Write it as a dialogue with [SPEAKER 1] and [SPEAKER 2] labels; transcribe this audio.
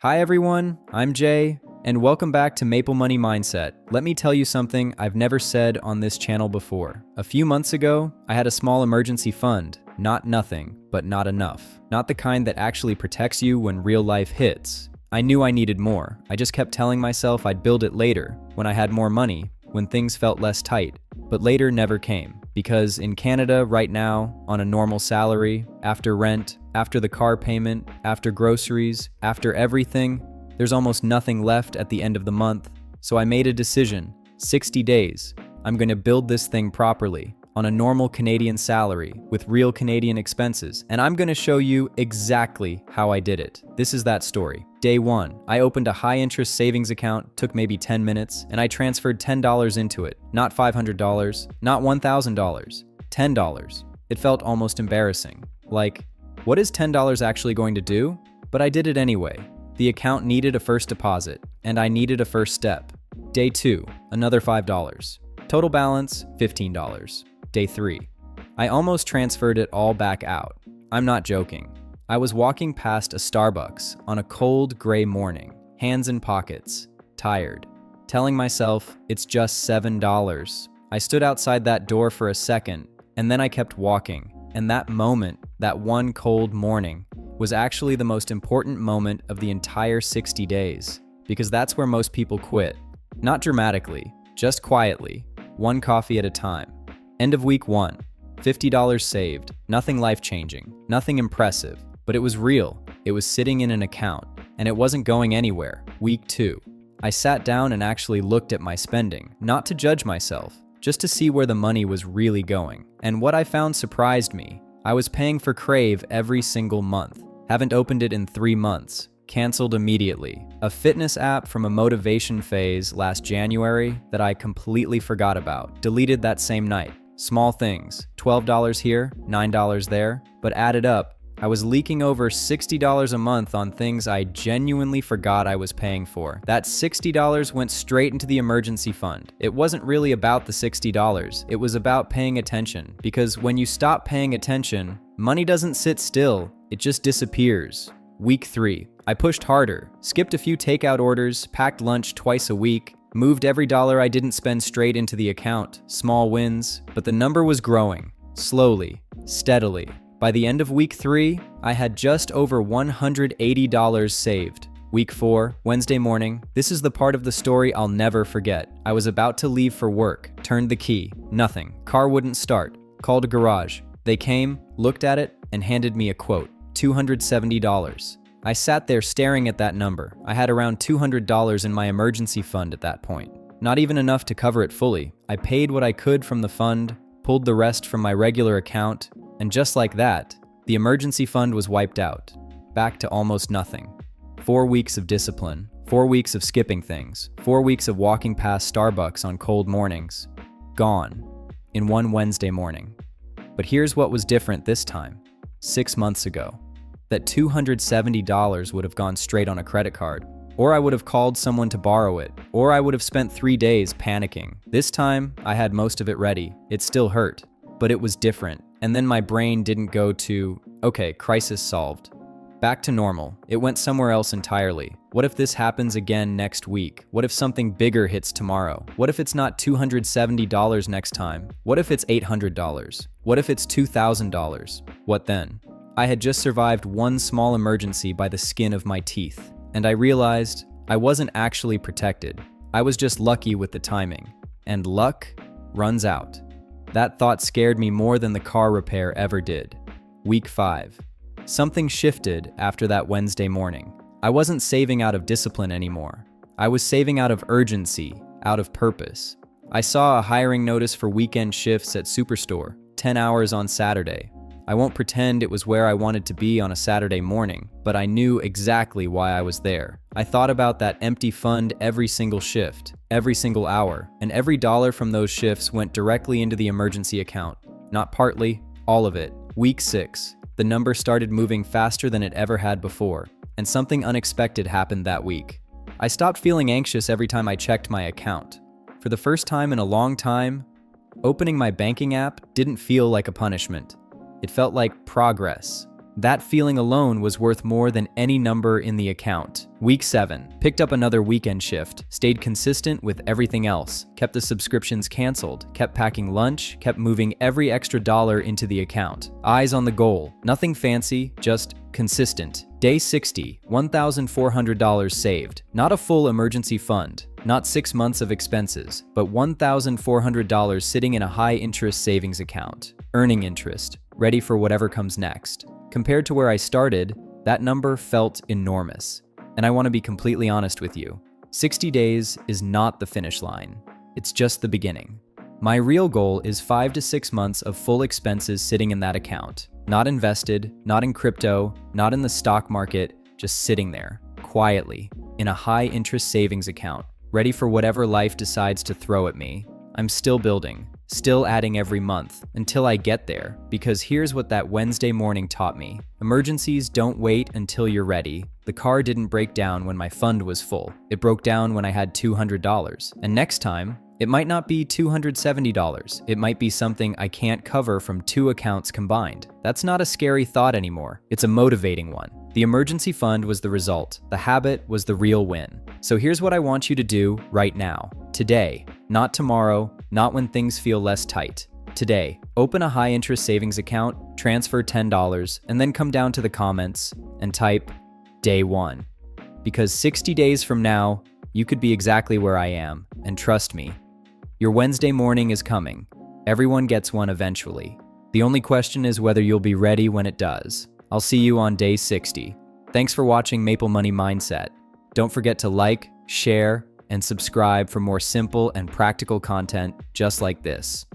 [SPEAKER 1] Hi everyone, I'm Jay, and welcome back to Maple Money Mindset. Let me tell you something I've never said on this channel before. A few months ago, I had a small emergency fund. Not nothing, but not enough. Not the kind that actually protects you when real life hits. I knew I needed more. I just kept telling myself I'd build it later, when I had more money, when things felt less tight. But later never came. Because in Canada right now, on a normal salary, after rent, after the car payment, after groceries, after everything, there's almost nothing left at the end of the month. So I made a decision, 60 days. I'm gonna build this thing properly, on a normal Canadian salary, with real Canadian expenses, and I'm gonna show you exactly how I did it. This is that story. Day 1, I opened a high-interest savings account, took maybe 10 minutes, and I transferred $10 into it. Not $500, not $1,000, $10. It felt almost embarrassing. Like, what is $10 actually going to do? But I did it anyway. The account needed a first deposit, and I needed a first step. Day 2, another $5. Total balance, $15. Day 3, I almost transferred it all back out. I'm not joking. I was walking past a Starbucks on a cold, gray morning, hands in pockets, tired, telling myself it's just $7. I stood outside that door for a second, and then I kept walking. And that moment, that one cold morning, was actually the most important moment of the entire 60 days, because that's where most people quit. Not dramatically, just quietly, one coffee at a time. End of week 1, $50 saved, nothing life-changing, nothing impressive, but it was real. It was sitting in an account, and it wasn't going anywhere. Week 2, I sat down and actually looked at my spending, not to judge myself, just to see where the money was really going. And what I found surprised me. I was paying for Crave every single month. Haven't opened it in 3 months. Canceled immediately. A fitness app from a motivation phase last January that I completely forgot about. Deleted that same night. Small things, $12 here, $9 there, but added up, I was leaking over $60 a month on things I genuinely forgot I was paying for. That $60 went straight into the emergency fund. It wasn't really about the $60, it was about paying attention. Because when you stop paying attention, money doesn't sit still, it just disappears. Week 3, I pushed harder, skipped a few takeout orders, packed lunch twice a week, moved every dollar I didn't spend straight into the account. Small wins, but the number was growing. Slowly, steadily. By the end of week 3, I had just over $180 saved. Week 4, Wednesday morning, this is the part of the story I'll never forget. I was about to leave for work, turned the key, nothing. Car wouldn't start. Called a garage. They came, looked at it, and handed me a quote, $270. I sat there staring at that number. I had around $200 in my emergency fund at that point. Not even enough to cover it fully. I paid what I could from the fund, pulled the rest from my regular account, and just like that, the emergency fund was wiped out. Back to almost nothing. 4 weeks of discipline, 4 weeks of skipping things, 4 weeks of walking past Starbucks on cold mornings. Gone. In one Wednesday morning. But here's what was different this time. 6 months ago. That $270 would have gone straight on a credit card. Or I would have called someone to borrow it. Or I would have spent 3 days panicking. This time, I had most of it ready. It still hurt. But it was different. And then my brain didn't go to, okay, crisis solved. Back to normal. It went somewhere else entirely. What if this happens again next week? What if something bigger hits tomorrow? What if it's not $270 next time? What if it's $800? What if it's $2,000? What then? I had just survived one small emergency by the skin of my teeth, and I realized I wasn't actually protected. I was just lucky with the timing, and luck runs out. That thought scared me more than the car repair ever did. Week 5. Something shifted after that Wednesday morning. I wasn't saving out of discipline anymore. I was saving out of urgency, out of purpose. I saw a hiring notice for weekend shifts at Superstore, 10 hours on Saturday. I won't pretend it was where I wanted to be on a Saturday morning, but I knew exactly why I was there. I thought about that empty fund every single shift, every single hour, and every dollar from those shifts went directly into the emergency account. Not partly, all of it. Week 6, the number started moving faster than it ever had before, and something unexpected happened that week. I stopped feeling anxious every time I checked my account. For the first time in a long time, opening my banking app didn't feel like a punishment. It felt like progress. That feeling alone was worth more than any number in the account. Week 7. Picked up another weekend shift, stayed consistent with everything else, kept the subscriptions canceled, kept packing lunch, kept moving every extra dollar into the account. Eyes on the goal. Nothing fancy, just consistent. Day 60, $1,400 saved. Not a full emergency fund, not 6 months of expenses, but $1,400 sitting in a high-interest savings account. Earning interest, ready for whatever comes next. Compared to where I started, that number felt enormous. And I want to be completely honest with you. 60 days is not the finish line. It's just the beginning. My real goal is 5 to 6 months of full expenses sitting in that account. Not invested, not in crypto, not in the stock market, just sitting there, quietly, in a high-interest savings account, ready for whatever life decides to throw at me. I'm still building, still adding every month, until I get there, because here's what that Wednesday morning taught me. Emergencies don't wait until you're ready. The car didn't break down when my fund was full. It broke down when I had $200. And next time, it might not be $270. It might be something I can't cover from 2 accounts combined. That's not a scary thought anymore. It's a motivating one. The emergency fund was the result. The habit was the real win. So here's what I want you to do right now. Today, not tomorrow, not when things feel less tight. Today, open a high-interest savings account, transfer $10, and then come down to the comments and type Day 1. Because 60 days from now, you could be exactly where I am, and trust me, your Wednesday morning is coming. Everyone gets one eventually. The only question is whether you'll be ready when it does. I'll see you on day 60. Thanks for watching Maple Money Mindset. Don't forget to like, share, and subscribe for more simple and practical content just like this.